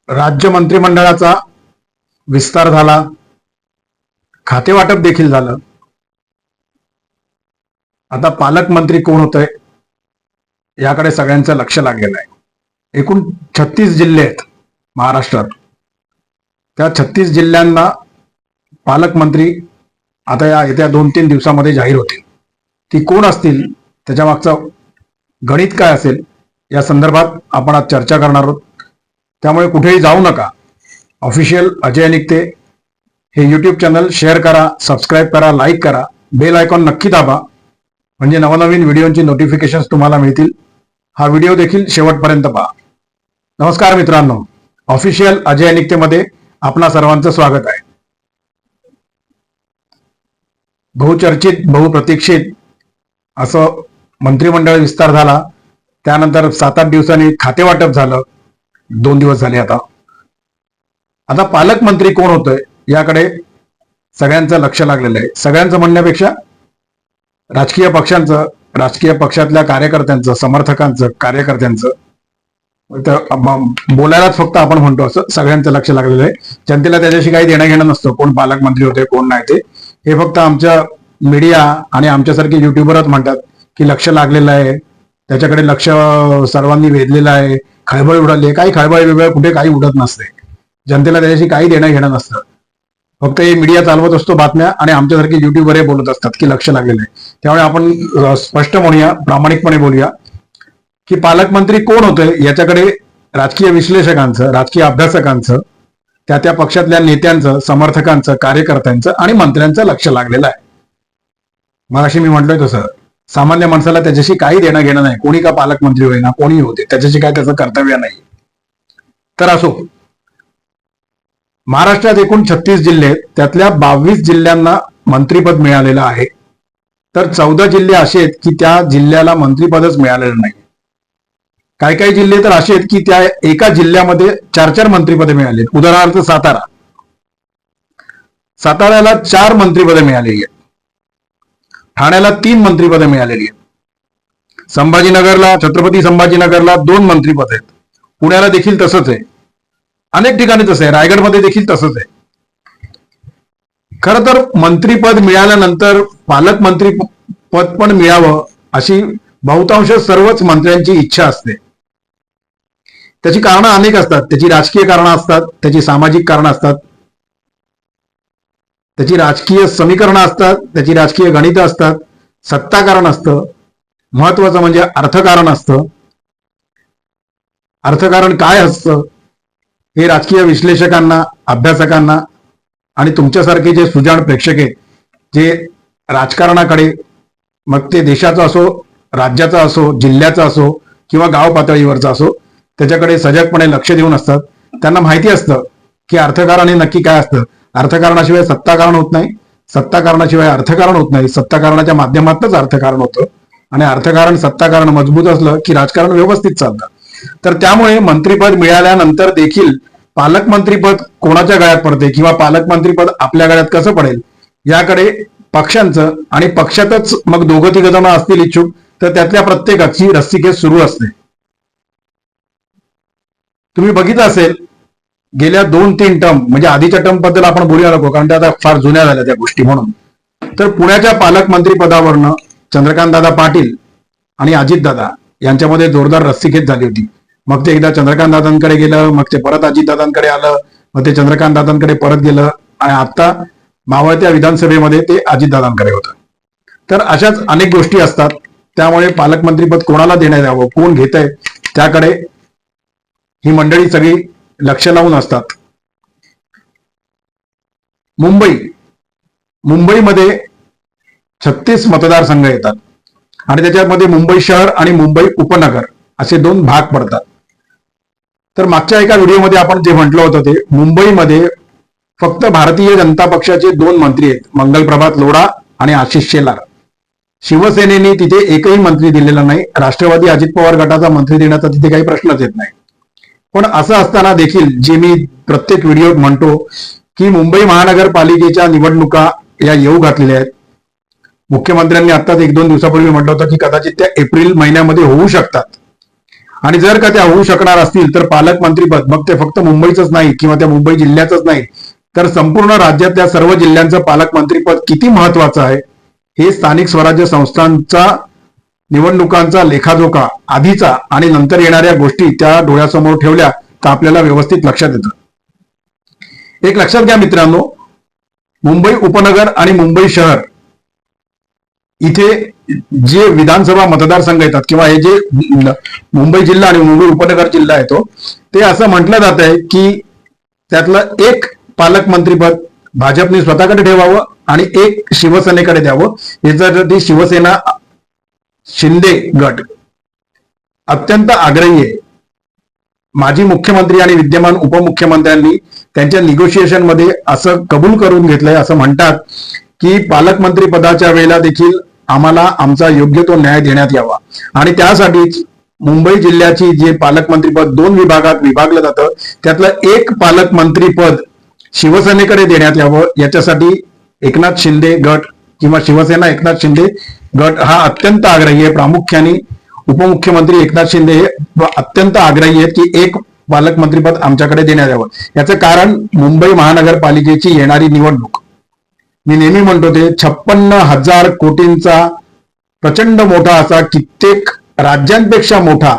राज्य मंत्रिमंडळाचा विस्तार झाला, खातेवाटप देखील झालं. आता पालकमंत्री कोण होतंय याकडे सगळ्यांचं लक्ष लागलेलं आहे. एकूण 36 जिल्हे आहेत महाराष्ट्रात. त्या 36 जिल्ह्यांना पालकमंत्री आता या येत्या 2-3 दिवसामध्ये जाहीर होतील. ती कोण असतील, त्याच्या मागचं गणित काय असेल, या संदर्भात आपण आज चर्चा करणार आहोत. त्यामुळे कुठेही जाऊ नका. ऑफिशियल अजय निकते हे यूट्यूब चॅनल शेअर करा, सबस्क्राईब करा, लाईक करा, बेल आयकॉन नक्की दाबा, म्हणजे नवनवीन व्हिडिओची नोटिफिकेशन्स तुम्हाला मिळतील. हा व्हिडिओ देखील शेवटपर्यंत पहा. नमस्कार मित्रांनो, ऑफिशियल अजय निकतेमध्ये आपणा सर्वांचं स्वागत आहे. बहुचर्चित, बहुप्रतीक्षित असं मंत्रिमंडळ विस्तार झाला. त्यानंतर 7-8 दिवसांनी खातेवाटप झालं. 2 दिवस झाले. आता पालकमंत्री कोण होतोय याकडे सगळ्यांचं लक्ष लागलेलं आहे. सगळ्यांचं म्हणण्यापेक्षा राजकीय पक्षांचं, राजकीय पक्षातल्या कार्यकर्त्यांचं, समर्थकांचं, कार्यकर्त्यांचं, बोलायलाच फक्त आपण म्हणतो असं सगळ्यांचं लक्ष लागलेलं आहे. जनतेला त्याच्याशी काही देणं घेणं नसतं, कोण पालकमंत्री होते कोण नाही ते. हे फक्त आमच्या मीडिया आणि आमच्यासारखे युट्यूबरच म्हणतात की लक्ष लागलेलं आहे, त्याच्याकडे लक्ष सर्वांनी वेधलेलं आहे, खळबळ उडाली आहे. काही खळबळ वेगळं कुठे काही उडत नसते. जनतेला त्याच्याशी काही देणं घेणं नसतं. फक्त हे मीडिया चालवत असतो बातम्या, आणि आमच्यासारखे युट्यूबर हे बोलत असतात की लक्ष लागलेलं आहे. त्यामुळे आपण स्पष्ट म्हणूया, प्रामाणिकपणे बोलूया की पालकमंत्री कोण होतंय याच्याकडे राजकीय विश्लेषकांचं, राजकीय अभ्यासकांचं, त्या पक्षातल्या नेत्यांचं, समर्थकांचं, कार्यकर्त्यांचं आणि मंत्र्यांचं लक्ष लागलेलं आहे. मगाशी मी म्हटलोय तसं सामान्य माणसाला त्याच्याशी काही देणं घेणं नाही. कोणी का पालकमंत्री होईना, कोणी होते, त्याच्याशी काय त्याचं कर्तव्य नाही. तर असो, महाराष्ट्रात एकूण 36 जिल्हे आहेत. त्यातल्या 22 जिल्ह्यांना मंत्रिपद मिळालेलं आहे. तर 14 जिल्हे असे आहेत की त्या जिल्ह्याला मंत्रिपदच मिळालेलं नाही. काही काही जिल्हे तर असे आहेत की त्या एका जिल्ह्यामध्ये 4-4 मंत्रिपदे मिळाली. उदाहरणार्थ साताऱ्याला 4 मंत्रिपदे मिळालेली आहेत. ठाण्याला 3 मंत्रिपदे मिळालेली आहेत. संभाजीनगरला, छत्रपती संभाजीनगरला 2 मंत्रिपद आहेत. पुण्याला देखील तसंच आहे. अनेक ठिकाणी तसं आहे. रायगडमध्ये देखील तसंच आहे. खरं तर मंत्रिपद मिळाल्यानंतर पालकमंत्री पद पण मिळावं अशी बहुतांश सर्वच मंत्र्यांची इच्छा असते. त्याची कारणं अनेक असतात. त्याची राजकीय कारणं असतात, त्याची सामाजिक कारणं असतात, त्याची राजकीय समीकरणं असतात, त्याची राजकीय गणितं असतात, सत्ताकारण असतं, महत्वाचं म्हणजे अर्थकारण असतं. अर्थकारण काय असतं हे राजकीय विश्लेषकांना, अभ्यासकांना आणि तुमच्यासारखे जे सुजाण प्रेक्षक आहेत, जे राजकारणाकडे, मग ते देशाचं असो, राज्याचा असो, जिल्ह्याचा असो किंवा गाव पातळीवरचा असो, त्याच्याकडे सजगपणे लक्ष देऊन असतात. त्यांना माहिती असतं की अर्थकारण हे नक्की काय असतं. अर्थकारणाशिवाय सत्ताकारण होत नाही, सत्ताकारणाशिवाय अर्थकारण होत नाही, सत्ताकारणाच्या माध्यमातूनच अर्थकारण होतं, आणि अर्थकारण, सत्ताकारण मजबूत असलं की राजकारण व्यवस्थित चालतं. तर त्यामुळे मंत्रिपद मिळाल्यानंतर देखील पालकमंत्रीपद कोणाच्या गळ्यात पडते किंवा पालकमंत्रीपद आपल्या गळ्यात कसं पडेल याकडे पक्षांचं, आणि पक्षातच मग 2-3 जण असतील इच्छुक, तर त्यातल्या प्रत्येकाची रस्सीखेच सुरू असते. तुम्ही बघितलं असेल गेल्या 2-3 टर्म, म्हणजे आधीच्या टर्म बद्दल आपण बोलूया नको कारण त्या आता फार जुन्या झाल्या त्या गोष्टी. म्हणून तर पुण्याच्या पालकमंत्री पदावरनं चंद्रकांतदादा पाटील आणि अजितदादा यांच्यामध्ये जोरदार रस्सीखेच झाली होती. मग ते एकदा चंद्रकांतदादांकडे गेलं, मग ते परत अजितदादांकडे आलं, मग ते चंद्रकांतदादांकडे परत गेलं, आणि आता मावळत्या विधानसभेमध्ये ते अजितदादांकडे होतं. तर अशाच अनेक गोष्टी असतात. त्यामुळे पालकमंत्रीपद कोणाला देण्यात यावं, कोण घेत आहे, त्याकडे ही मंडळी सगळी लक्ष लावून असतात. मुंबईमध्ये 36 मतदारसंघ येतात, आणि त्याच्यामध्ये मुंबई शहर आणि मुंबई उपनगर असे 2 भाग पडतात. तर मागच्या एका व्हिडिओमध्ये आपण जे म्हटलं होतं ते मुंबईमध्ये फक्त भारतीय जनता पक्षाचे 2 मंत्री आहेत, मंगलप्रभात लोढा आणि आशिष शेलार. शिवसेनेने तिथे एकही मंत्री दिलेला नाही. राष्ट्रवादी अजित पवार गटाचा मंत्री देण्याचा तिथे काही प्रश्नच येत नाही. पण असं असताना देखील जे मी प्रत्येक व्हिडिओत म्हणतो की मुंबई महानगरपालिकेच्या निवडणुका या येऊ घातलेल्या आहेत. मुख्यमंत्र्यांनी आताच 1-2 दिवसापूर्वी म्हटलं होतं की कदाचित त्या एप्रिल महिन्यामध्ये होऊ शकतात. आणि जर का त्या होऊ शकणार असतील तर पालकमंत्रीपद मग ते फक्त मुंबईचंच नाही किंवा त्या मुंबई जिल्ह्याचंच नाही तर संपूर्ण राज्यातल्या सर्व जिल्ह्यांचं पालकमंत्रीपद किती महत्वाचं आहे हे स्थानिक स्वराज्य संस्थांचा निवडणुकांचा लेखाजोखा आधीचा आणि नंतर येणाऱ्या गोष्टी त्या डोळ्यासमोर ठेवल्या तर आपल्याला व्यवस्थित लक्षात येतं. एक लक्षात घ्या मित्रांनो, मुंबई उपनगर आणि मुंबई शहर इथे जे विधानसभा मतदारसंघ येतात किंवा हे जे मुंबई जिल्हा आणि मुंबई उपनगर जिल्हा येतो ते असं म्हटलं जात आहे की त्यातलं एक पालकमंत्रीपद भाजपने स्वतःकडे ठेवावं आणि एक शिवसेनेकडे द्यावं. याच्यासाठी शिवसेना शिंदे गट अत्यंत आग्रही आहे. माजी मुख्यमंत्री आणि विद्यमान उपमुख्यमंत्र्यांनी त्यांच्या निगोशिएशन मध्ये असं कबूल करून घेतलंय, असं म्हणतात की पालकमंत्री पदाच्या वेळेला देखील आम्हाला आमचा योग्य तो न्याय देण्यात यावा आणि त्यासाठीच मुंबई जिल्ह्याची जे पालकमंत्रीपद 2 विभागात विभागलं जातं त्यातलं एक पालकमंत्रीपद शिवसेनेकडे देण्यात यावं. याच्यासाठी एकनाथ शिंदे गट किंवा शिवसेना एकनाथ शिंदे गट हा अत्यंत आग्रही आहे. प्रामुख्याने उपमुख्यमंत्री एकनाथ शिंदे हे अत्यंत आग्रही आहेत की एक पालकमंत्रीपद आमच्याकडे देण्यात यावं. याचं कारण मुंबई महानगरपालिकेची येणारी निवडणूक, मी नेहमी म्हणतो ते 56,000 कोटींचा प्रचंड मोठा असा कित्येक राज्यांपेक्षा मोठा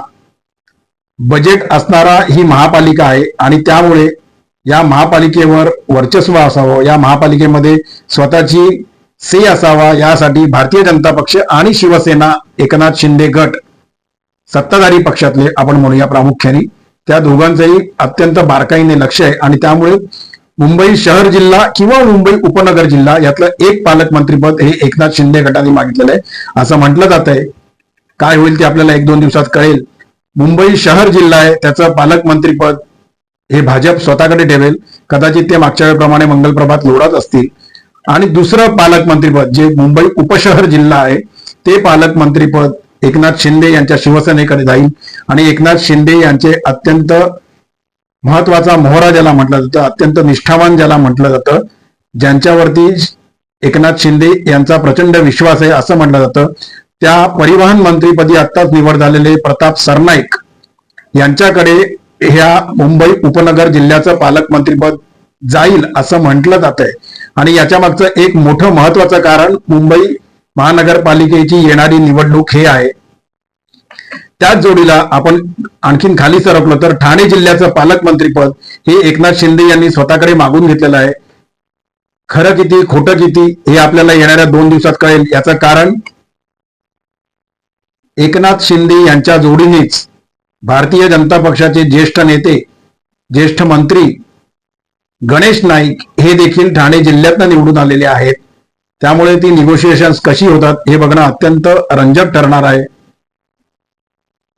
बजेट असणारा ही महापालिका आहे आणि त्यामुळे या महापालिकेवर वर्चस्व असावं, या महापालिकेमध्ये स्वतःची से असावा, यासाठी भारतीय जनता पक्ष आणि शिवसेना एकनाथ शिंदे गट सत्ताधारी पक्षातले आपण म्हणूया प्रामुख्याने त्या दोघांचंही अत्यंत बारकाईने लक्ष आहे आणि त्यामुळे मुंबई शहर जिल्हा किंवा मुंबई उपनगर जिल्हा यातलं एक पालकमंत्रीपद हे एकनाथ शिंदे गटाने मागितलेलं आहे असं म्हटलं जात आहे. काय होईल ते आपल्याला 1-2 दिवसात कळेल. मुंबई शहर जिल्हा आहे त्याचं पालकमंत्रीपद हे भाजप स्वतःकडे ठेवेल. कदाचित ते मागच्या वेळेप्रमाणे मंगलप्रभात लोढत असतील. आणि दुसरं पालकमंत्रीपद जे मुंबई उपशहर जिल्हा आहे ते पालकमंत्रीपद एकनाथ शिंदे यांच्या शिवसेनेकडे जाईल आणि एकनाथ शिंदे यांचे अत्यंत महत्वाचा मोहरा ज्याला म्हटलं जातं, अत्यंत निष्ठावान ज्याला म्हटलं जातं, ज्यांच्यावरती एकनाथ शिंदे यांचा प्रचंड विश्वास आहे असं म्हटलं जातं, त्या परिवहन मंत्रीपदी आत्ताच निवड झालेले प्रताप सरनाईक यांच्याकडे ह्या मुंबई उपनगर जिल्ह्याचं पालकमंत्रीपद जाईल असं म्हटलं जात आहे. आणि याच्या मागचं एक मोठं महत्वाचं कारण मुंबई महानगरपालिकेची येणारी निवडणूक हे आहे. त्याच जोडीला आपण आणखीन खाली सरकलो तर ठाणे जिल्ह्याचं पालकमंत्रीपद हे एकनाथ शिंदे यांनी स्वतःकडे मागून घेतलेलं आहे. खरं किती खोटं किती हे आपल्याला येणाऱ्या 2 दिवसात कळेल. याचं कारण एकनाथ शिंदे यांच्या जोडीनेच भारतीय जनता पक्षाचे ज्येष्ठ नेते ज्येष्ठ मंत्री गणेश नाईक हे देखील ठाणे जिल्ह्यातनं निवडून आलेले आहेत. त्यामुळे ती निगोशिएशन्स कशी होतात हे बघणं अत्यंत रंजक ठरणार आहे.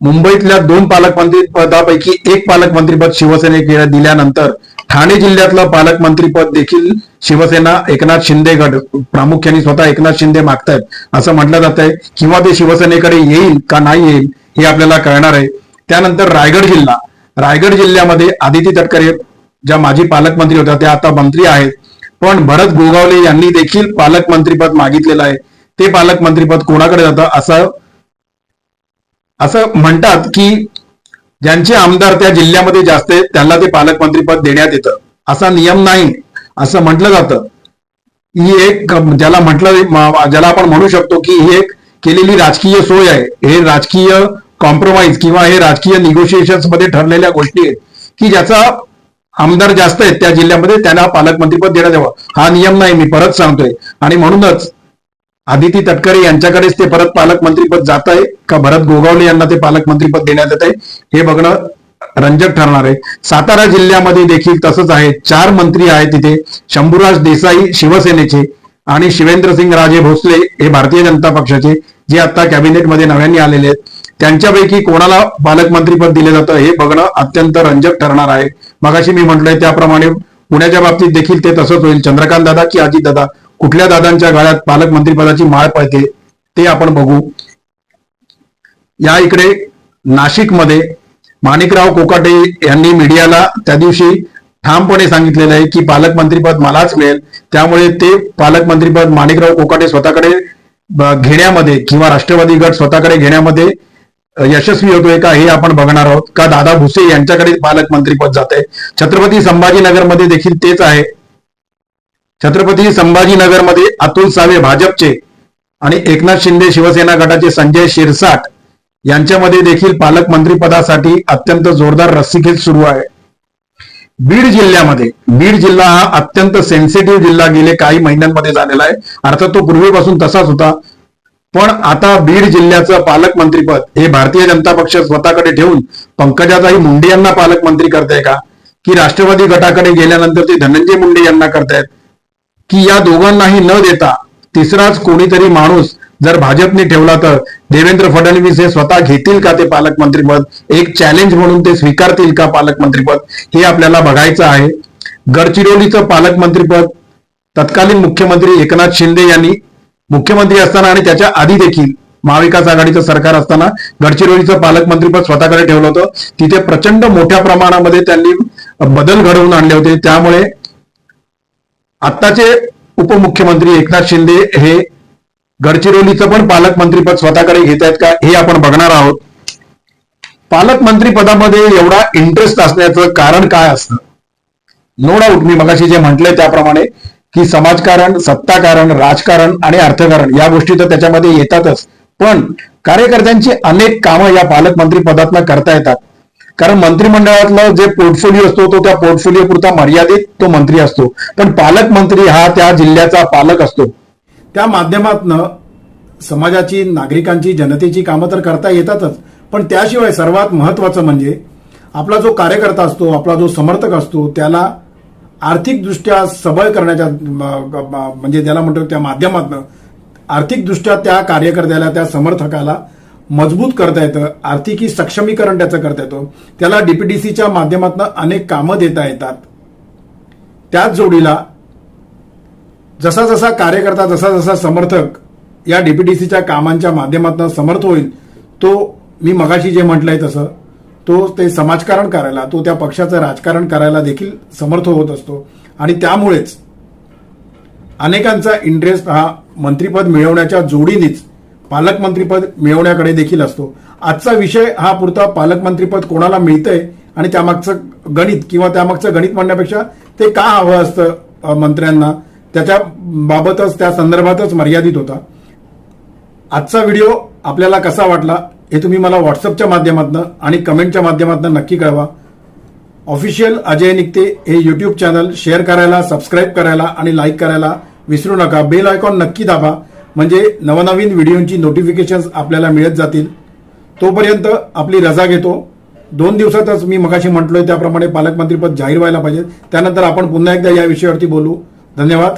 मुंबईतल्या 2 पालकमंत्री पदापैकी एक पालकमंत्रीपद शिवसेनेकडे दिल्यानंतर ठाणे जिल्ह्यातलं पालकमंत्रीपद देखील शिवसेना एकनाथ शिंदे गट प्रामुख्याने स्वतः एकनाथ शिंदे मागतायत असं म्हटलं जात आहे. किंवा ते शिवसेनेकडे येईल का नाही येईल हे आपल्याला कळणार आहे. त्यानंतर रायगड जिल्ह्यामध्ये आदिती तटकरे ज्या माजी पालकमंत्री होत्या त्या आता मंत्री आहेत, पण भरत गोगावले यांनी देखील पालकमंत्रीपद मागितलेलं आहे. ते पालकमंत्रीपद कोणाकडे जातं असं म्हणतात की ज्यांचे आमदार त्या जिल्ह्यामध्ये जास्त आहेत त्यांना ते पालकमंत्रीपद देण्यात येतं. असा नियम नाही असं म्हटलं जातं. ही एक ज्याला आपण म्हणू शकतो की ही एक केलेली राजकीय सोय आहे. हे राजकीय कॉम्प्रोमाइज किंवा हे राजकीय निगोशिएशन्स मध्ये ठरलेल्या गोष्टी आहेत की ज्याचा आमदार जास्त आहेत त्या जिल्ह्यामध्ये त्यांना पालकमंत्रीपद देण्यात यावं. हा नियम नाही, मी परत सांगतोय. आणि म्हणूनच आदिती तटकरे यांच्याकडेच ते परत पालकमंत्रीपद जात आहे का भरत गोगावले यांना ते पालकमंत्रीपद देण्यात येत आहे हे बघणं रंजक ठरणार आहे. सातारा जिल्ह्यामध्ये देखील तसंच आहे. 4 मंत्री आहेत तिथे. शंभूराज देसाई शिवसेनेचे आणि शिवेंद्रसिंग राजे भोसले हे भारतीय जनता पक्षाचे जे आता कॅबिनेटमध्ये नव्याने आलेले आहेत. त्यांच्यापैकी कोणाला पालकमंत्रीपद दिले जातं हे बघणं अत्यंत रंजक ठरणार आहे. मगाशी मी म्हटलंय त्याप्रमाणे पुण्याच्या बाबतीत देखील ते तसंच होईल. चंद्रकांत दादा की अजित दादा कुठल्या दादांच्या गाळ्यात पालकमंत्रीपदाची माळ पळते ते आपण बघू. या इकडे नाशिकमध्ये माणिकराव कोकाटे यांनी मीडियाला त्या दिवशी ठामपणे सांगितलेलं आहे की पालकमंत्रीपद मलाच मिळेल. त्यामुळे ते पालकमंत्रीपद माणिकराव कोकाटे स्वतःकडे घेण्यामध्ये किंवा राष्ट्रवादी गट स्वतःकडे घेण्यामध्ये यशस्वी होतोय का हे आपण बघणार आहोत. का दादा भुसे यांच्याकडे पालकमंत्रीपद जात आहे. छत्रपती संभाजीनगरमध्ये देखील तेच आहे. छत्रपती संभाजीनगरमध्ये अतुल सावे भाजपचे आणि एकनाथ शिंदे शिवसेना गटाचे संजय शिरसाट यांच्यामध्ये देखील पालकमंत्री पदासाठी अत्यंत जोरदार रस्सीखेच सुरू आहे. बीड जिल्हा हा अत्यंत सेन्सिटिव्ह जिल्हा गेले काही महिन्यांमध्ये झालेला आहे. अर्थात तो पूर्वीपासून तसाच होता, पण आता बीड जिल्ह्याचं पालकमंत्रीपद हे भारतीय जनता पक्ष स्वतःकडे ठेवून पंकजाताई मुंडे यांना पालकमंत्री करताय का, की राष्ट्रवादी गटाकडे गेल्यानंतर ते धनंजय मुंडे यांना करतायत, की या दोघांनाही न देता तिसराच कोणीतरी माणूस जर भाजपने ठेवला तर देवेंद्र फडणवीस हे स्वतः घेतील का ते पालकमंत्रीपद, एक चॅलेंज म्हणून ते स्वीकारतील का पालकमंत्रीपद, हे आपल्याला बघायचं आहे. गडचिरोलीचं पालकमंत्रीपद तत्कालीन मुख्यमंत्री एकनाथ शिंदे यांनी मुख्यमंत्री असताना आणि त्याच्या आधी देखील महाविकास आघाडीचं सरकार असताना गडचिरोलीचं पालकमंत्रीपद स्वतःकडे ठेवलं होतं. तिथे प्रचंड मोठ्या प्रमाणामध्ये त्यांनी बदल घडवून आणले होते. त्यामुळे आत्ताचे उपमुख्यमंत्री एकनाथ शिंदे हे गडचिरोलीचं पण पालकमंत्रीपद स्वतःकडे घेत आहेत का हे आपण बघणार आहोत. पालकमंत्री पदामध्ये एवढा इंटरेस्ट असण्याचं कारण काय असतं? नो डाऊट मी मगाशी जे म्हटलंय त्याप्रमाणे की समाजकारण, सत्ताकारण, राजकारण आणि अर्थकारण या गोष्टी तर त्याच्यामध्ये येतातच, पण कार्यकर्त्यांची अनेक कामं या पालकमंत्री पदातनं करता येतात. कारण मंत्रिमंडळातला जे पोर्टफोलिओ असतो तो त्या पोर्टफोलिओ पुरता मर्यादित तो मंत्री असतो, पण पालकमंत्री हा त्या जिल्ह्याचा पालक असतो. त्या माध्यमातनं समाजाची, नागरिकांची, जनतेची कामं तर करता येतातच, पण त्याशिवाय सर्वात महत्वाचं म्हणजे आपला जो कार्यकर्ता असतो, आपला जो समर्थक असतो, त्याला आर्थिकदृष्ट्या सबळ करण्याच्या म्हणजे ज्याला म्हणतो त्या माध्यमातनं आर्थिकदृष्ट्या त्या कार्यकर्त्याला, त्या समर्थकाला मजबूत करता येतं, आर्थिकी सक्षमीकरण त्याचं करता येतं. त्याला डीपीडीसीच्या माध्यमातून अनेक कामं देता येतात. त्याच जोडीला जसा जसा कार्यकर्ता, जसा जसा समर्थक या डीपीडीसीच्या कामांच्या माध्यमातून समर्थ होईल, तो मी मगाशी जे म्हटलंय तसं तो ते समाजकारण करायला, तो त्या पक्षाचं राजकारण करायला देखील समर्थ होत असतो. आणि त्यामुळेच अनेकांचा इंटरेस्ट हा मंत्रीपद मिळवण्याच्या जोडीनेच पालकमंत्रीपद मिळवण्याकडे देखील असतो. आजचा विषय हा पुरता पालकमंत्रीपद कोणाला मिळतंय आणि त्यामागचं गणित किंवा त्यामागचं गणित म्हणण्यापेक्षा ते का हवं असतं मंत्र्यांना, त्याच्या बाबतच, त्या संदर्भातच मर्यादित होता. आजचा व्हिडिओ आपल्याला कसा वाटला हे तुम्ही मला व्हॉट्सअपच्या माध्यमातून आणि कमेंटच्या माध्यमातून नक्की कळवा. ऑफिशियल अजय निकते हे युट्यूब चॅनल शेअर करायला, सबस्क्राईब करायला आणि लाईक करायला विसरू नका. बेल आयकॉन नक्की दाबा, म्हणजे नवनवीन व्हिडिओची नोटिफिकेशन्स आपल्याला मिळत जातील. तोपर्यंत आपली रजा घेतो. 2 दिवसातच मी मगाशी म्हटलोय त्याप्रमाणे पालकमंत्रीपद जाहीर व्हायला पाहिजे. त्यानंतर आपण पुन्हा एकदा या विषयावरती बोलू. धन्यवाद.